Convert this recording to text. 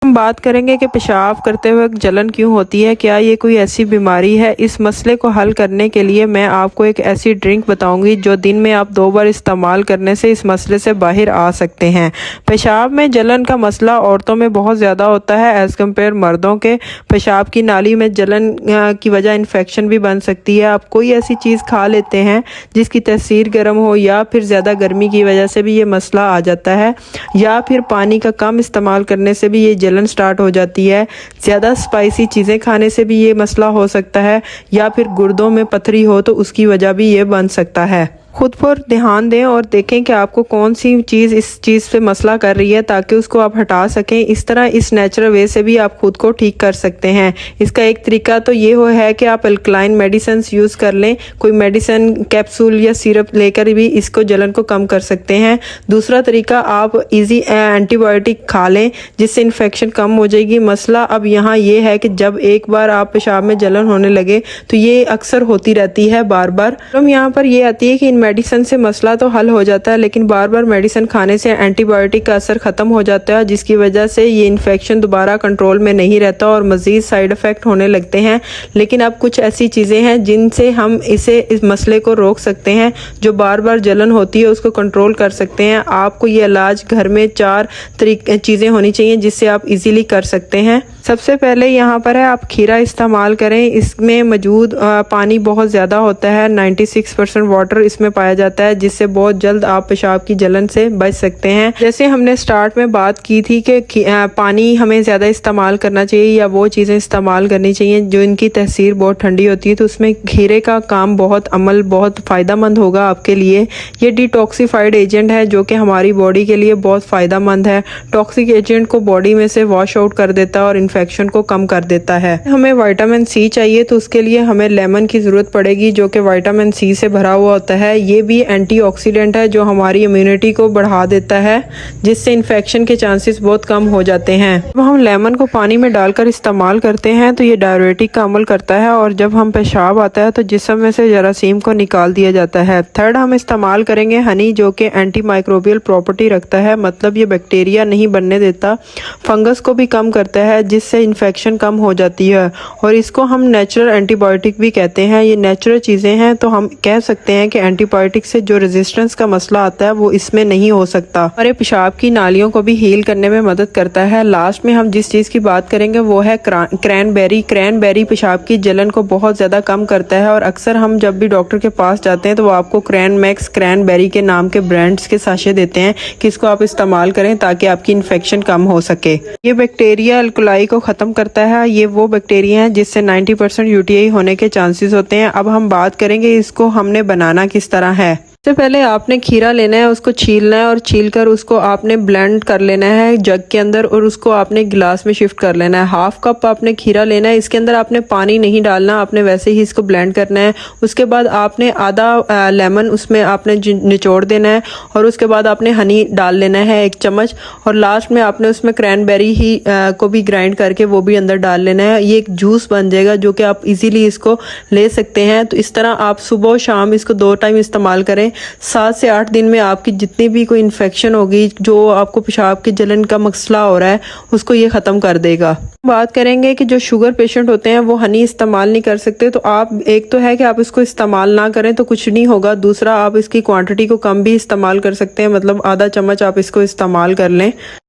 हम बात करेंगे कि पेशाब करते वक्त जलन क्यों होती है, क्या ये कोई ऐसी बीमारी है। इस मसले को हल करने के लिए मैं आपको एक ऐसी ड्रिंक बताऊंगी जो दिन में आप 2 बार इस्तेमाल करने से इस मसले से बाहर आ सकते हैं। पेशाब में जलन का मसला औरतों में बहुत ज़्यादा होता है एज़ कम्पेयर मर्दों के। पेशाब की नाली में जलन की वजह इन्फेक्शन भी बन सकती है। आप कोई ऐसी चीज़ खा लेते हैं जिसकी तसीर गर्म हो, या फिर ज़्यादा गर्मी की वजह से भी ये मसला आ जाता है, या फिर पानी का कम इस्तेमाल करने से भी ये जलन स्टार्ट हो जाती है। ज़्यादा स्पाइसी चीज़ें खाने से भी ये मसला हो सकता है, या फिर गुर्दों में पथरी हो तो उसकी वजह भी ये बन सकता है। खुद पर ध्यान दें और देखें कि आपको कौन सी चीज़ इस चीज़ से मसला कर रही है ताकि उसको आप हटा सकें। इस तरह इस नेचुरल वे से भी आप खुद को ठीक कर सकते हैं। इसका एक तरीका तो ये है कि आप अल्कलाइन मेडिसिन यूज़ कर लें। कोई मेडिसिन कैप्सूल या सिरप लेकर भी इसको जलन को कम कर सकते हैं। दूसरा तरीका, आप इजी एंटीबायोटिक खा लें जिससे इन्फेक्शन कम हो जाएगी। मसला अब यहाँ ये है कि जब एक बार आप पेशाब में जलन होने लगे तो ये अक्सर होती रहती है बार बार। तो यहाँ पर ये आती है कि मेडिसिन से मसला तो हल हो जाता है, लेकिन बार बार मेडिसिन खाने से एंटीबायोटिक का असर ख़त्म हो जाता है, जिसकी वजह से ये इन्फेक्शन दोबारा कंट्रोल में नहीं रहता और मज़ीद साइड इफ़ेक्ट होने लगते हैं। लेकिन अब कुछ ऐसी चीज़ें हैं जिनसे हम इस मसले को रोक सकते हैं। जो बार बार जलन होती है उसको कंट्रोल कर सकते हैं। आपको ये इलाज घर में 4 चीज़ें होनी चाहिए जिससे आप इजीली कर सकते हैं। सबसे पहले यहाँ पर है आप खीरा इस्तेमाल करें। इसमें मौजूद पानी बहुत ज़्यादा होता है, 96% वाटर इसमें पाया जाता है, जिससे बहुत जल्द आप पेशाब की जलन से बच सकते हैं। जैसे हमने स्टार्ट में बात की थी कि पानी हमें ज़्यादा इस्तेमाल करना चाहिए या वो चीज़ें इस्तेमाल करनी चाहिए जो इनकी तसीर बहुत ठंडी होती है, तो उसमें खीरे का काम बहुत फ़ायदेमंद होगा आपके लिए। ये डिटॉक्सिफाइड एजेंट है जो कि हमारी बॉडी के लिए बहुत फ़ायदेमंद है। टॉक्सिक एजेंट को बॉडी में से वॉश आउट कर देता है और इन्फेक्शन को कम कर देता है। हमें विटामिन सी चाहिए तो उसके लिए हमें लेमन की ज़रूरत पड़ेगी जो कि विटामिन सी से भरा हुआ होता है। ये भी एंटीऑक्सीडेंट है जो हमारी इम्यूनिटी को बढ़ा देता है, जिससे इन्फेक्शन के चांसेस बहुत कम हो जाते हैं। जब हम लेमन को पानी में डालकर इस्तेमाल करते हैं तो ये डायरेटिक का अमल करता है और जब हम पेशाब आता है तो जिस्म में से जरासीम को निकाल दिया जाता है। थर्ड, हम इस्तेमाल करेंगे हनी जो कि एंटी माइक्रोबियल प्रॉपर्टी रखता है, मतलब ये बैक्टीरिया नहीं बनने देता, फंगस को भी कम करता है जिससे इन्फेक्शन कम हो जाती है, और इसको हम नेचुरल एंटीबायोटिक भी कहते हैं। ये नेचुरल चीज़ें हैं तो हम कह सकते हैं कि एंटीबायोटिक से जो रेजिस्टेंस का मसला आता है वो इसमें नहीं हो सकता। हमारे पेशाब की नालियों को भी हील करने में मदद करता है। लास्ट में हम जिस चीज़ की बात करेंगे वो है क्रैनबेरी। क्रैनबेरी पेशाब की जलन को बहुत ज़्यादा कम करता है और अक्सर हम जब भी डॉक्टर के पास जाते हैं तो वो आपको क्रैनमैक्स क्रैनबेरी के नाम के ब्रांड्स के साशे देते हैं कि इसको आप इस्तेमाल करें ताकि आपकी इन्फेक्शन कम हो सके। ये बैक्टीरिया अल्कोलाई को ख़त्म करता है। ये वो बैक्टीरिया हैं जिससे 90% यूटीआई होने के चांसेस होते हैं। अब हम बात करेंगे इसको हमने बनाना किस तरह है। सबसे पहले आपने खीरा लेना है, उसको छीलना है और छीलकर उसको आपने ब्लेंड कर लेना है जग के अंदर और उसको आपने गिलास में शिफ्ट कर लेना है। 1/2 कप आपने खीरा लेना है। इसके अंदर आपने पानी नहीं डालना, आपने वैसे ही इसको ब्लेंड करना है। उसके बाद आपने आधा लेमन उसमें आपने निचोड़ देना है और उसके बाद आपने हनी डाल लेना है 1 चम्मच, और लास्ट में आपने उसमें क्रैनबेरी ही को भी ग्राइंड करके वो भी अंदर डाल लेना है। ये एक जूस बन जाएगा जो कि आप इजीली इसको ले सकते हैं। तो इस तरह आप सुबह और शाम इसको 2 टाइम इस्तेमाल करें। 7 से 8 दिन में आपकी जितनी भी कोई इन्फेक्शन होगी, जो आपको पेशाब की जलन का मसला हो रहा है, उसको ये ख़त्म कर देगा। बात करेंगे कि जो शुगर पेशेंट होते हैं वो हनी इस्तेमाल नहीं कर सकते, तो आप एक तो है कि आप इसको इस्तेमाल ना करें तो कुछ नहीं होगा। दूसरा, आप इसकी क्वांटिटी को कम भी इस्तेमाल कर सकते हैं, मतलब आधा चम्मच आप इसको इस्तेमाल कर लें।